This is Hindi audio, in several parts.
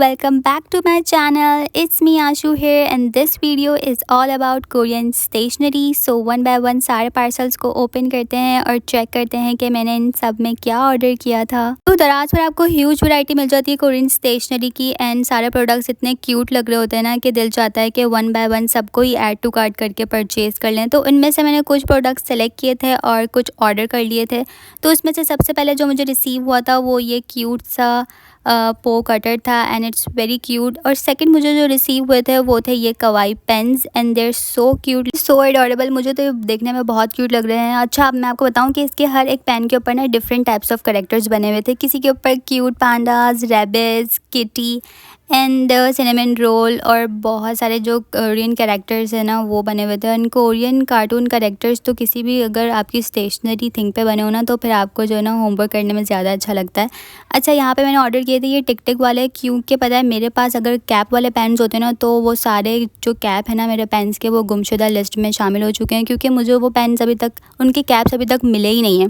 welcome back to my channel. It's me Ashu here and this video is all about Korean stationery. So one by one सारे पार्सल्स को ओपन करते हैं और चेक करते हैं कि मैंने इन सब में क्या ऑर्डर किया था। तो दराज पर आपको ह्यूज वैरायटी मिल जाती है कोरियन स्टेशनरी की एंड सारे प्रोडक्ट्स इतने क्यूट लग रहे होते हैं ना कि दिल चाहता है कि वन बाय वन सबको ही ऐड टू कार्ट करके परचेज़ कर लें। तो इनमें से मैंने कुछ प्रोडक्ट्स सेलेक्ट किए थे और कुछ ऑर्डर कर लिए थे। तो उसमें से सबसे पहले जो मुझे रिसीव हुआ था वो ये क्यूट सा पो कटर था एंड इट्स वेरी क्यूट। और सेकंड मुझे जो रिसीव हुए थे वो थे ये kawaii pens and they're so cute, so adorable. मुझे तो देखने में बहुत क्यूट लग रहे हैं। अच्छा, अब मैं आपको बताऊं कि इसके हर एक पेन के ऊपर ना डिफरेंट टाइप्स ऑफ कैरेक्टर्स बने हुए थे। किसी के ऊपर cute pandas, rabbits, kitty and cinnamon roll और बहुत सारे जो कोरियन कैरेक्टर्स हैं ना वो बने हुए थे। एंड कोरियन कार्टून कैरेक्टर्स तो किसी भी अगर आपकी स्टेशनरी थिंग पे बने हो ना तो फिर आपको जो है ना होमवर्क करने में ज़्यादा अच्छा लगता है। अच्छा, यहाँ पे मैंने ऑर्डर किए थे ये टिक टिक वाले, क्योंकि पता है मेरे पास अगर कैप वाले पेन्स होते हैं ना तो वो सारे जो कैप है ना मेरे पेन्स के वो गुमशुदा लिस्ट में शामिल हो चुके हैं, क्योंकि मुझे वो पेन्स अभी तक, उनके कैप्स अभी तक मिले ही नहीं हैं।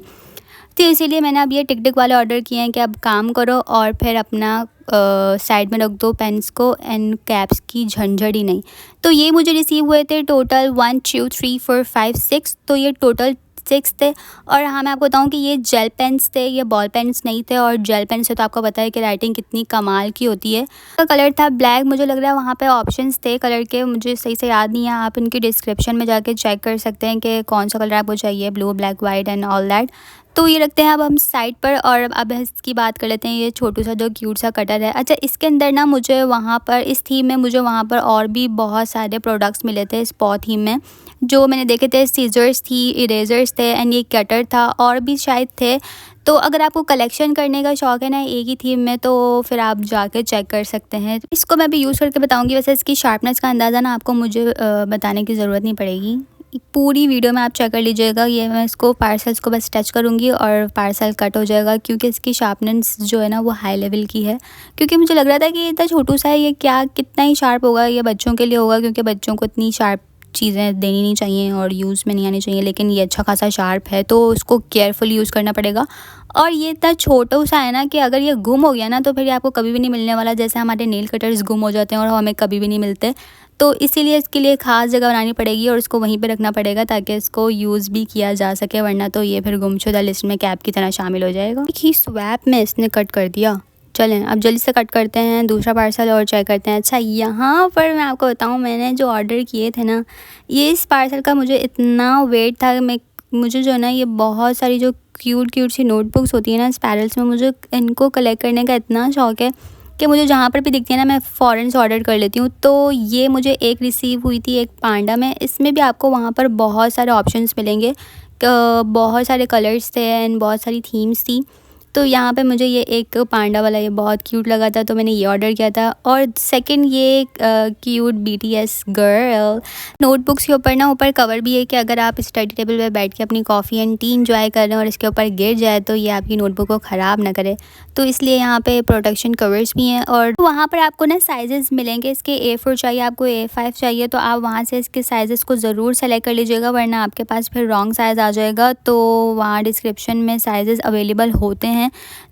तो इसीलिए मैंने अब ये टिक टिक वाले ऑर्डर किए हैं कि अब काम करो और फिर अपना साइड में रख दो पेन्स को एंड कैप्स की झंझट ही नहीं। तो ये मुझे रिसीव हुए थे टोटल 1 2 3 4 5 6, तो ये टोटल 6 थे। और हाँ, मैं आपको बताऊँ कि ये जेल पेन्स थे, ये बॉल पेन्स नहीं थे। और जेल पेन से तो आपको पता है कि राइटिंग कितनी कमाल की होती है। तो कलर था ब्लैक, मुझे लग रहा है वहाँ पे ऑप्शंस थे कलर के, मुझे सही से याद नहीं है। आप इनकी डिस्क्रिप्शन में जाके चेक कर सकते हैं कि कौन सा कलर आपको चाहिए, blue, black, white and all that. तो ये रखते हैं अब हम साइड पर और अब इसकी बात कर लेते हैं ये छोटू सा जो क्यूट सा कटर है। अच्छा, इसके अंदर ना मुझे वहाँ पर इस थीम में मुझे वहाँ पर और भी बहुत सारे प्रोडक्ट्स मिले थे इस पॉ थीम में जो मैंने देखे थे। सीजर्स थी, इरेजर्स थे एंड ये कटर था और भी शायद थे। तो अगर आपको कलेक्शन करने का शौक़ है ना एक ही थीम में तो फिर आप जाके चेक कर सकते हैं। इसको मैं भी यूज़ करके बताऊँगी। वैसे इसकी शार्पनेस का अंदाज़ा ना आपको मुझे बताने की ज़रूरत नहीं पड़ेगी, पूरी वीडियो में आप चेक कर लीजिएगा। ये मैं इसको पार्सल्स को बस टच करूँगी और पार्सल कट हो जाएगा, क्योंकि इसकी शार्पनेस जो है ना वो हाई लेवल की है। क्योंकि मुझे लग रहा था कि ये इतना छोटू सा है, ये क्या कितना ही शार्प होगा, ये बच्चों के लिए होगा क्योंकि बच्चों को इतनी शार्प चीज़ें देनी नहीं चाहिए और यूज़ में नहीं आनी चाहिए। लेकिन ये अच्छा खासा शार्प है तो उसको केयरफुली यूज़ करना पड़ेगा। और ये इतना छोटा सा है ना कि अगर ये गुम हो गया ना तो फिर ये आपको कभी भी नहीं मिलने वाला, जैसे हमारे नेल कटर्स गुम हो जाते हैं और हमें कभी भी नहीं मिलते। तो इसीलिए इसके लिए ख़ास जगह बनानी पड़ेगी और इसको वहीं पे रखना पड़ेगा ताकि इसको यूज़ भी किया जा सके, वरना तो ये फिर गुमशुदा लिस्ट में कैप की तरह शामिल हो जाएगा। एक ही स्वैप में इसने कट कर दिया। चलें अब जल्दी से कट करते हैं दूसरा पार्सल और चेक करते हैं। अच्छा, यहाँ पर मैं आपको बताऊँ मैंने जो ऑर्डर किए थे ना, ये इस पार्सल का मुझे इतना वेट था कि मुझे जो है ना ये बहुत सारी जो क्यूट क्यूट सी नोटबुक्स होती है ना स्पायरल्स में, मुझे इनको कलेक्ट करने का इतना शौक़ है कि मुझे जहाँ पर भी दिखती है ना मैं फ़ौरन से ऑर्डर कर लेती हूँ। तो ये मुझे एक रिसीव हुई थी एक पांडा में। इसमें भी आपको वहाँ पर बहुत सारे ऑप्शंस मिलेंगे, बहुत सारे कलर्स थे एंड बहुत सारी थीम्स थी। तो यहाँ पे मुझे ये एक पांडा वाला ये बहुत क्यूट लगा था तो मैंने ये ऑर्डर किया था। और सेकंड ये क्यूट BTS गर्ल नोटबुक्स के ऊपर ना ऊपर कवर भी है कि अगर आप स्टडी टेबल पे बैठ के अपनी कॉफ़ी एंड टी इंजॉय कर रहे हैं और इसके ऊपर गिर जाए तो ये आपकी नोटबुक को ख़राब ना करे, तो इसलिए यहाँ पे प्रोटेक्शन कवर्स भी हैं। और वहाँ पर आपको ना साइज़ेस मिलेंगे, इसके A4 चाहिए आपको, A5 चाहिए, तो आप वहाँ से इसके साइज़ेस को ज़रूर सेलेक्ट कर लीजिएगा, वरना आपके पास फिर रॉन्ग साइज़ आ जाएगा। तो वहाँ डिस्क्रिप्शन में साइज़ेस अवेलेबल होते हैं।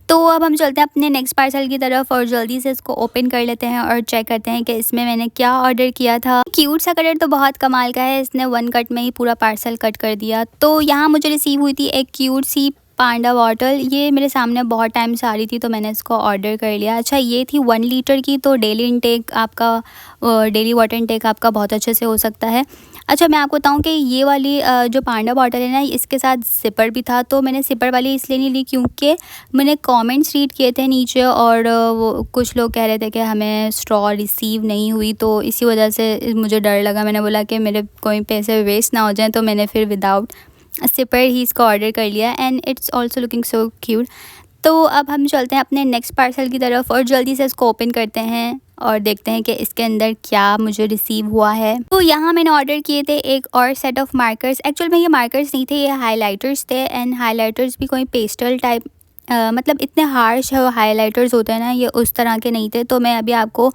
तो अब हम चलते हैं अपने नेक्स्ट पार्सल की तरफ और जल्दी से इसको ओपन कर लेते हैं और चेक करते हैं कि इसमें मैंने क्या ऑर्डर किया था। क्यूट सा कटर तो बहुत कमाल का है, इसने 1 कट में ही पूरा पार्सल कट कर दिया। तो यहाँ मुझे रिसीव हुई थी एक क्यूट सी पांडा बॉटल, ये मेरे सामने बहुत टाइम से आ रही थी तो मैंने इसको ऑर्डर कर लिया। अच्छा, ये थी 1 लीटर की, तो डेली इनटेक आपका डेली वाटर इनटेक आपका बहुत अच्छे से हो सकता है। अच्छा, मैं आपको बताऊं कि ये वाली जो पांडा बॉटल है ना इसके साथ ज़िपर भी था, तो मैंने ज़िपर वाली इसलिए नहीं ली क्योंकि मैंने कमेंट्स रीड किए थे नीचे और वो कुछ लोग कह रहे थे कि हमें स्ट्रॉ रिसीव नहीं हुई, तो इसी वजह से मुझे डर लगा। मैंने बोला कि मेरे कोई पैसे वेस्ट ना हो जाएं, तो मैंने फिर विदाउट ज़िपर ही इसको ऑर्डर कर लिया and it's also looking so cute. तो अब हम चलते हैं अपने नेक्स्ट पार्सल की तरफ और जल्दी से इसको ओपन करते हैं और देखते हैं कि इसके अंदर क्या मुझे रिसीव हुआ है। तो यहाँ मैंने ऑर्डर किए थे एक और सेट ऑफ मार्कर्स। एक्चुअल में ये मार्कर्स नहीं थे, ये हाइलाइटर्स थे एंड हाइलाइटर्स भी कोई पेस्टल टाइप मतलब इतने हार्श हाइलाइटर्स होते हैं ना, ये उस तरह के नहीं थे। तो मैं अभी आपको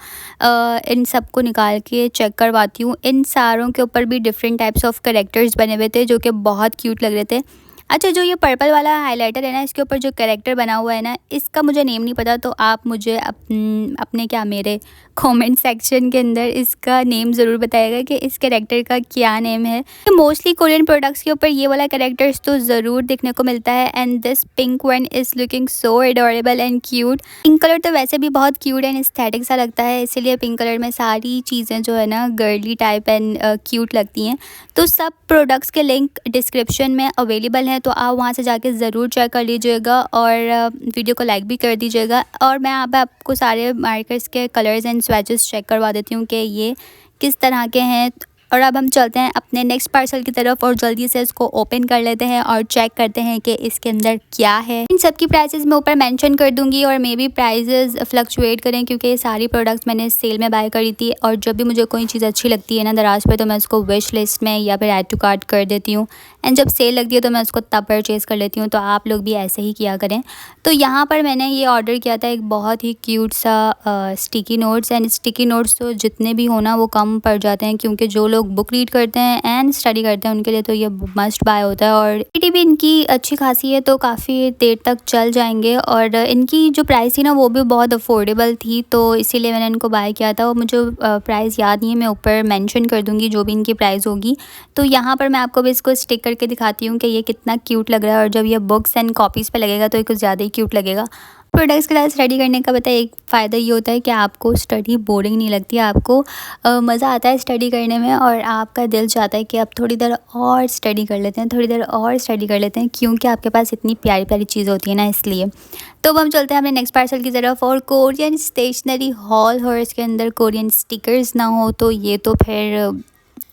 इन सब को निकाल के चेक करवाती हूँ। इन सारों के ऊपर भी डिफरेंट टाइप्स ऑफ कैरेक्टर्स बने हुए थे जो कि बहुत क्यूट लग रहे थे। अच्छा, जो ये पर्पल वाला हाइलाइटर है ना, इसके ऊपर जो कैरेक्टर बना हुआ है ना, इसका मुझे नेम नहीं पता, तो आप मुझे अपने क्या मेरे कमेंट सेक्शन के अंदर इसका नेम ज़रूर बताइएगा कि इस कैरेक्टर का क्या नेम है। तो मोस्टली कोरियन प्रोडक्ट्स के ऊपर ये वाला कैरेक्टर्स तो ज़रूर देखने को मिलता है। And this pink one is looking so adorable and cute. Pink colour तो वैसे भी बहुत क्यूट एंड एस्थेटिक सा लगता है, इसीलिए पिंक कलर में सारी चीज़ें जो है ना गर्ली टाइप एंड क्यूट लगती हैं। तो सब प्रोडक्ट्स के लिंक डिस्क्रिप्शन में अवेलेबल हैं, तो आप वहाँ से जाके ज़रूर चेक कर लीजिएगा और वीडियो को लाइक भी कर दीजिएगा। और मैं आपको सारे मार्कर्स के कलर्स एंड स्वैचेस चेक करवा देती हूँ कि ये किस तरह के हैं। और अब हम चलते हैं अपने नेक्स्ट पार्सल की तरफ और जल्दी से इसको ओपन कर लेते हैं और चेक करते हैं कि इसके अंदर क्या है। इन सब की प्राइसेस मैं ऊपर मेंशन कर दूंगी और मे बी प्राइसेस फ्लक्चुएट करें, क्योंकि ये सारी प्रोडक्ट्स मैंने सेल में बाय करी थी। और जब भी मुझे कोई चीज़ अच्छी लगती है ना दराज पे, तो मैं उसको विश लिस्ट में या फिर ऐड टू कार्ट कर देती हूँ। एंड जब सेल लगती है तो मैं उसको तब परचेज़ कर लेती हूँ। तो आप लोग भी ऐसे ही किया करें। तो यहाँ पर मैंने ये ऑर्डर किया था एक बहुत ही क्यूट सा sticky notes. And sticky notes तो जितने भी हो ना वो कम पड़ जाते हैं, क्योंकि जो लोग बुक रीड करते हैं एंड स्टडी करते हैं उनके लिए तो ये मस्ट बाय होता है। और क्वालिटी भी इनकी अच्छी खासी है, तो काफ़ी देर तक चल जाएंगे। और इनकी जो प्राइस थी ना वो भी बहुत अफोर्डेबल थी, तो इसीलिए मैंने इनको बाय किया था। और मुझे प्राइस याद नहीं है, मैं ऊपर मेंशन कर दूंगी जो भी इनकी प्राइस होगी। तो यहाँ पर मैं आपको भी इसको स्टिक करके दिखाती हूँ कि ये कितना क्यूट लग रहा है। और जब ये बुक्स एंड कॉपीज़ पे लगेगा तो ये कुछ ज़्यादा ही क्यूट लगेगा। प्रोडक्ट्स के साथ स्टडी करने का पता है एक फ़ायदा ये होता है कि आपको स्टडी बोरिंग नहीं लगती, आपको मज़ा आता है स्टडी करने में। और आपका दिल चाहता है कि अब थोड़ी देर और स्टडी कर लेते हैं, थोड़ी देर और स्टडी कर लेते हैं, क्योंकि आपके पास इतनी प्यारी प्यारी चीज़ होती है ना, इसलिए। तो अब हम चलते हैं अपने नेक्स्ट पार्सल की तरफ। और कोरियन स्टेशनरी हॉल और इसके अंदर कोरियन स्टिकर्स ना हो तो ये तो फिर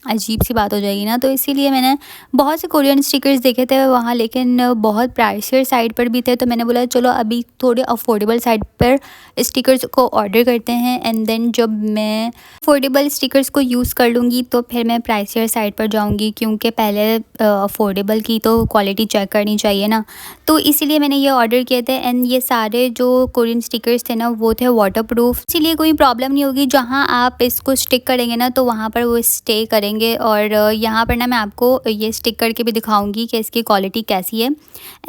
अजीब सी बात हो जाएगी ना। तो इसीलिए मैंने बहुत से कोरियन स्टिकर्स देखे थे वहाँ, लेकिन बहुत प्राइसियर साइड पर भी थे। तो मैंने बोला चलो अभी थोड़े अफोर्डेबल साइड पर स्टिकर्स को ऑर्डर करते हैं। एंड देन जब मैं अफोर्डेबल स्टिकर्स को यूज़ कर लूँगी तो फिर मैं प्राइसियर साइड पर जाऊँगी, क्योंकि पहले अफोर्डेबल की तो क्वालिटी चेक करनी चाहिए ना। तो इसीलिए मैंने ये ऑर्डर किए थे। एंड ये सारे जो कोरियन स्टिकर्स थे ना वो थे वाटर प्रूफ, इसीलिए कोई प्रॉब्लम नहीं होगी। जहाँ आप इसको स्टिक करेंगे ना तो वहाँ पर वो स्टे करेंगे। और यहाँ पर ना मैं आपको ये स्टिक करके भी दिखाऊंगी कि इसकी क्वालिटी कैसी है।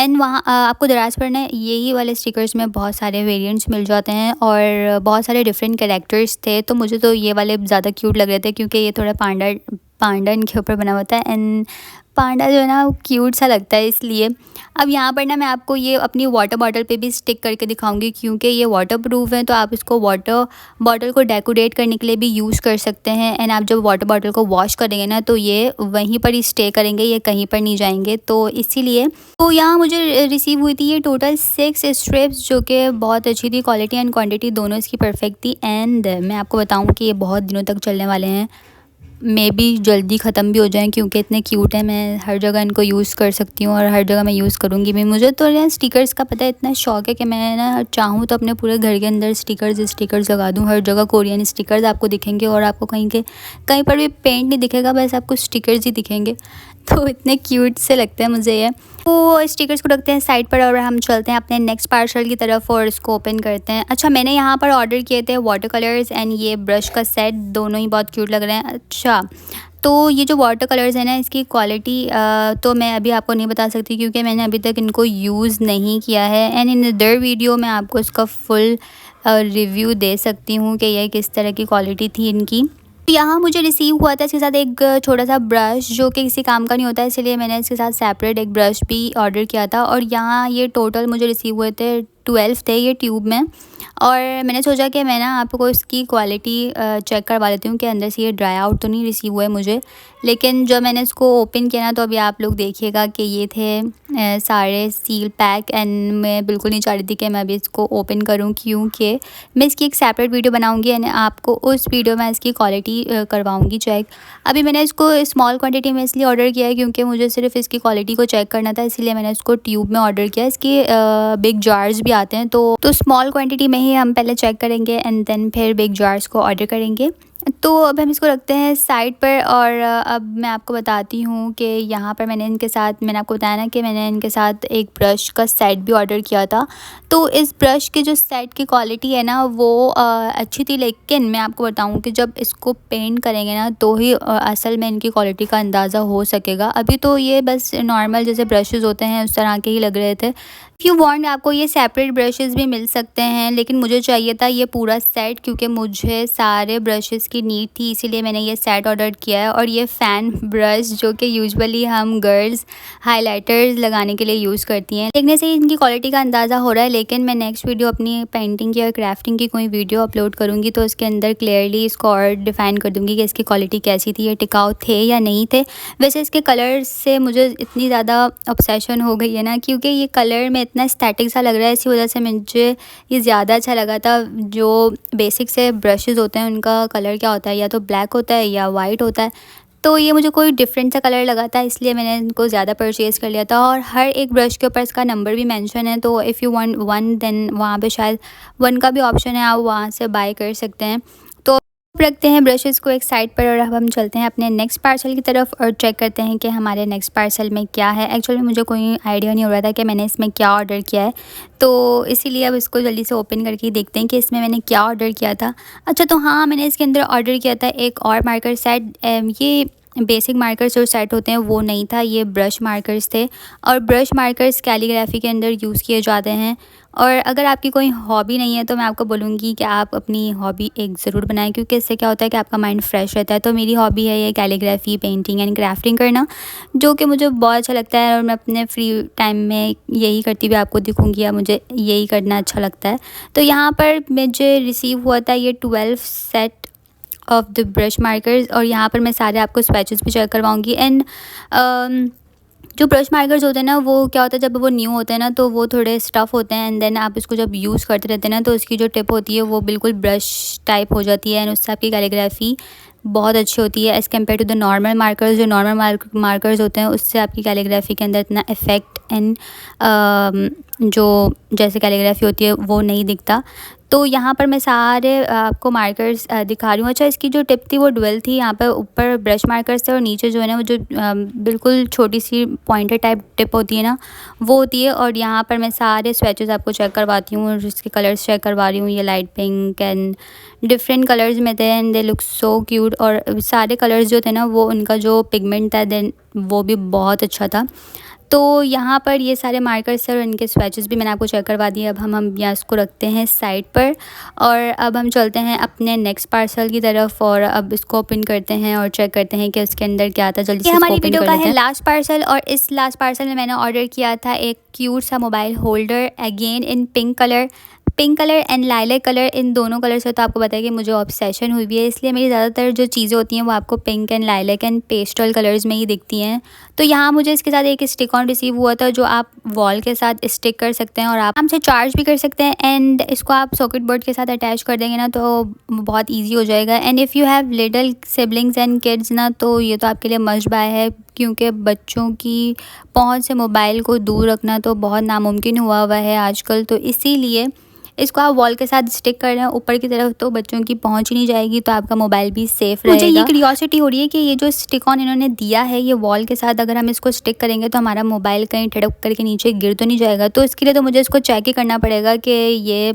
एंड वहाँ आपको दराज पर ना यही वाले स्टिकर्स में बहुत सारे वेरिएंट्स मिल जाते हैं और बहुत सारे डिफरेंट कैरेक्टर्स थे। तो मुझे तो ये वाले ज़्यादा क्यूट लग रहे थे, क्योंकि ये थोड़ा पांडा इनके ऊपर बना हुआ था। एंड पांडा जो है ना वो क्यूट सा लगता है, इसलिए। अब यहाँ पर ना मैं आपको ये अपनी वाटर बॉटल पे भी स्टिक करके दिखाऊंगी, क्योंकि ये वाटर प्रूफ है। तो आप इसको वाटर बॉटल को डेकोरेट करने के लिए भी यूज़ कर सकते हैं। एंड आप जब वाटर बॉटल को वॉश करेंगे ना तो ये वहीं पर ही स्टे करेंगे, ये कहीं पर नहीं जाएंगे। तो इसीलिए तो यहाँ मुझे रिसीव हुई थी ये टोटल 6 स्ट्रिप्स, जो कि बहुत अच्छी थी। क्वालिटी एंड क्वांटिटी दोनों इसकी परफेक्ट थी। एंड मैं आपको बताऊँ कि ये बहुत दिनों तक चलने वाले हैं, मे बी जल्दी ख़त्म भी हो जाएं, क्योंकि इतने क्यूट हैं। मैं हर जगह इनको यूज़ कर सकती हूँ और हर जगह मैं यूज़ करूँगी भी। मुझे तो यार स्टिकर्स का पता है इतना शौक है कि मैं ना चाहूँ तो अपने पूरे घर के अंदर स्टिकर्स लगा दूँ। हर जगह कोरियन स्टिकर्स आपको दिखेंगे और आपको कहीं पर भी पेंट नहीं दिखेगा, बस आपको स्टिकर्स ही दिखेंगे। तो इतने क्यूट से लगते हैं मुझे ये। तो स्टिकर्स को रखते हैं साइड पर और हम चलते हैं अपने नेक्स्ट पार्सल की तरफ और इसको ओपन करते हैं। अच्छा, मैंने यहाँ पर ऑर्डर किए थे वाटर कलर्स एंड ये ब्रश का सेट, दोनों ही बहुत क्यूट लग रहे हैं। अच्छा, तो ये जो वाटर कलर्स हैं ना इसकी क्वालिटी तो मैं अभी आपको नहीं बता सकती, क्योंकि मैंने अभी तक इनको यूज़ नहीं किया है। एंड इन अदर वीडियो मैं आपको इसका फुल रिव्यू दे सकती हूँ कि यह किस तरह की क्वालिटी थी इनकी। यहाँ मुझे रिसीव हुआ था इसके साथ एक छोटा सा ब्रश, जो कि किसी काम का नहीं होता है, इसलिए मैंने इसके साथ सेपरेट एक ब्रश भी ऑर्डर किया था। और यहाँ ये टोटल मुझे रिसीव हुए थे 12 थे ये ट्यूब में। और मैंने सोचा कि मैं ना आपको इसकी क्वालिटी चेक करवा लेती हूँ कि अंदर से ये ड्राई आउट तो नहीं रिसीव हुआ है मुझे। लेकिन जब मैंने इसको ओपन किया ना तो अभी आप लोग देखिएगा कि ये थे सारे सील पैक। एंड मैं बिल्कुल नहीं चाह रही थी कि मैं अभी इसको ओपन करूँ, क्योंकि मैं इसकी एक सेपरेट वीडियो बनाऊँगी एंड आपको उस वीडियो में इसकी क्वालिटी करवाऊँगी चेक। अभी मैंने इसको स्मॉल क्वान्टिटी में इसलिए ऑर्डर किया है क्योंकि मुझे सिर्फ इसकी क्वालिटी को चेक करना था, इसलिए मैंने इसको ट्यूब में ऑर्डर किया। इसकी बिग जार्स भी आते हैं, तो स्मॉल क्वांटिटी में ही हम पहले चेक करेंगे एंड देन फिर बिग जार्स को ऑर्डर करेंगे। तो अब हम इसको रखते हैं साइड पर और अब मैं आपको बताती हूँ कि यहाँ पर मैंने आपको बताया ना कि मैंने इनके साथ एक ब्रश का सेट भी ऑर्डर किया था। तो इस ब्रश के जो सेट की क्वालिटी है ना वो अच्छी थी, लेकिन मैं आपको बताऊँ कि जब इसको पेंट करेंगे ना तो ही असल में इनकी क्वालिटी का अंदाज़ा हो सकेगा। अभी तो ये बस नॉर्मल जैसे ब्रशेज़ होते हैं उस तरह के ही लग रहे थे। इफ़ यू वांट आपको ये सेपरेट ब्रशेज़ भी मिल सकते हैं, लेकिन मुझे चाहिए था ये पूरा सेट क्योंकि मुझे सारे ब्रशेज़ की नीड थी, इसीलिए मैंने ये सेट ऑर्डर किया है। और ये फ़ैन ब्रश जो कि यूजुअली हम गर्ल्स हाइलाइटर्स लगाने के लिए यूज़ करती हैं, देखने से ही इनकी क्वालिटी का अंदाज़ा हो रहा है। लेकिन मैं नेक्स्ट वीडियो अपनी पेंटिंग की और क्राफ्टिंग की कोई वीडियो अपलोड करूँगी तो उसके अंदर क्लियरली इसको और डिफ़ाइन कर दूँगी कि इसकी क्वालिटी कैसी थी, ये टिकाऊ थे या नहीं थे। वैसे इसके कलर से मुझे इतनी ज़्यादा ऑब्सेशन हो गई है ना, क्योंकि ये कलर में इतना स्टैटिक सा लग रहा है, इसी वजह से मुझे ये ज़्यादा अच्छा लगा था। जो बेसिक से ब्रशेज़ होते हैं उनका कलर क्या होता है, या तो ब्लैक होता है या वाइट होता है, तो ये मुझे कोई डिफरेंट सा कलर लगा था, इसलिए मैंने इनको ज़्यादा परचेज़ कर लिया था। और हर एक ब्रश के ऊपर इसका नंबर भी मेंशन है, तो इफ़ यू वांट 1 देन वहाँ पे शायद 1 का भी ऑप्शन है, आप वहाँ से बाय कर सकते हैं। तो रखते हैं ब्रशेज़ को एक साइड पर और अब हम चलते हैं अपने नेक्स्ट पार्सल की तरफ और चेक करते हैं कि हमारे नेक्स्ट पार्सल में क्या है। एक्चुअली मुझे कोई आइडिया नहीं हो रहा था कि मैंने इसमें क्या ऑर्डर किया है, तो इसीलिए अब इसको जल्दी से ओपन करके देखते हैं कि इसमें मैंने क्या ऑर्डर किया था। अच्छा, तो हाँ, मैंने इसके अंदर ऑर्डर किया था एक और मार्कर सेट। ये बेसिक मार्कर्स जो सेट होते हैं वो नहीं था, ये ब्रश मार्कर्स थे। और ब्रश मार्कर्स कैलीग्राफी के अंदर यूज़ किए जाते हैं। और अगर आपकी कोई हॉबी नहीं है तो मैं आपको बोलूँगी कि आप अपनी हॉबी एक ज़रूर बनाएं, क्योंकि इससे क्या होता है कि आपका माइंड फ्रेश रहता है। तो मेरी हॉबी है ये कैलीग्राफी, पेंटिंग एंड क्राफ्टिंग करना, जो कि मुझे बहुत अच्छा लगता है और मैं अपने फ्री टाइम में यही करती हुई आपको दिखूँगी, या मुझे यही करना अच्छा लगता है। तो यहाँ पर मुझे रिसीव हुआ था ये 12 set of the brush markers, और यहाँ पर मैं सारे आपको स्वैचेस भी चेक करवाऊँगी। एंड जो ब्रश मार्कर्स होते हैं ना वो क्या होता है, जब वो न्यू होते हैं ना तो वो थोड़े स्टफ़ होते हैं, एंड देन आप इसको जब यूज़ करते रहते हैं ना तो उसकी जो टिप होती है वो बिल्कुल ब्रश टाइप हो जाती है, एंड उससे आपकी कैलीग्राफी बहुत अच्छी होती है as compared to the normal markers. जो नॉर्मल मार्कर्स होते हैं उससे आपकी कैलीग्राफी के अंदर इतना इफ़ेक्ट एंड जो जैसे कैलीग्राफी होती है वो नहीं दिखता। तो यहाँ पर मैं सारे आपको मार्कर्स दिखा रही हूँ। अच्छा, इसकी जो टिप थी वो डुअल थी, यहाँ पर ऊपर ब्रश मार्कर्स थे और नीचे जो है ना वो जो बिल्कुल छोटी सी पॉइंटर टाइप टिप होती है ना वो होती है। और यहाँ पर मैं सारे स्वैचेस आपको चेक करवाती हूँ और इसके कलर्स चेक करवा रही हूँ। ये light pink and different colours में थे and they look so cute. और सारे कलर्स जो थे ना वो उनका जो पिगमेंट था देन वो भी बहुत अच्छा था। तो यहाँ पर ये सारे मार्कर्स और इनके स्वैचेस भी मैंने आपको चेक करवा दिए। अब हम यहाँ इसको रखते हैं साइड पर और अब हम चलते हैं अपने नेक्स्ट पार्सल की तरफ और अब इसको ओपन करते हैं और चेक करते हैं कि उसके अंदर क्या था। जल्दी से हमारी वीडियो का है लास्ट पार्सल, और इस लास्ट पार्सल में मैंने ऑर्डर किया था एक क्यूट सा mobile holder, again in pink colour and lilac colour. इन दोनों कलर से तो आपको पता है कि मुझे ऑब्सेशन हुई भी है, इसलिए मेरी ज़्यादातर जो चीज़ें होती हैं वो आपको pink and lilac and pastel colours में ही दिखती हैं। तो यहाँ मुझे इसके साथ एक स्टिक ऑन रिसीव हुआ था जो आप वॉल के साथ स्टिक कर सकते हैं और आप हमसे चार्ज भी कर सकते हैं। एंड इसको आप सॉकेट बोर्ड के साथ अटैच कर देंगे ना तो बहुत ईजी हो जाएगा। And if you have little siblings and kids ना तो ये तो आपके लिए मस्ट बाय है, क्योंकि बच्चों की पहुँच से मोबाइल को दूर रखना तो बहुत नामुमकिन हुआ है आजकल। तो इसीलिए इसको आप वॉल के साथ स्टिक कर रहे हैं ऊपर की तरफ तो बच्चों की पहुंच ही नहीं जाएगी, तो आपका मोबाइल भी सेफ़ रहेगा। मुझे ये क्यूरियोसिटी हो रही है कि ये जो स्टिक ऑन इन्होंने दिया है ये वॉल के साथ अगर हम इसको स्टिक करेंगे तो हमारा मोबाइल कहीं टड़क करके नीचे गिर तो नहीं जाएगा। तो इसके लिए तो मुझे इसको चेक ही करना पड़ेगा कि ये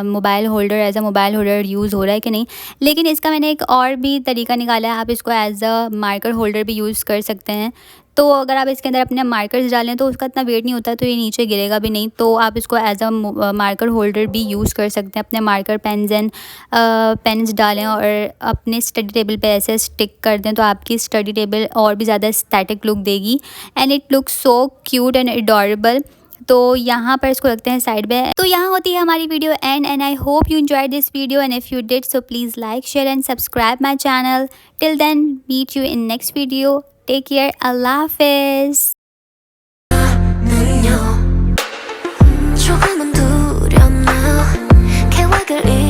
mobile holder as a mobile holder use हो रहा है कि नहीं। लेकिन इसका मैंने एक और भी तरीका निकाला है, आप इसको एज अ मार्कर होल्डर भी यूज़ कर सकते हैं। तो अगर आप इसके अंदर अपने मार्कर्स डालें तो उसका इतना वेट नहीं होता, तो ये नीचे गिरेगा भी नहीं। तो आप इसको एज अ मार्कर होल्डर भी यूज़ कर सकते हैं। अपने मार्कर पेन्स एंड पेन्स डालें और अपने स्टडी टेबल पे ऐसे स्टिक कर दें तो आपकी स्टडी टेबल और भी ज़्यादा स्टैटिक लुक देगी and it looks so cute and adorable. तो यहाँ पर इसको रखते हैं साइड में। तो यहाँ होती है हमारी video and I hope you enjoyed this video and if you did so please like share and subscribe my channel. Till then meet you in next video. Take care. Allah Hafiz. 조금은 두렵나 계획을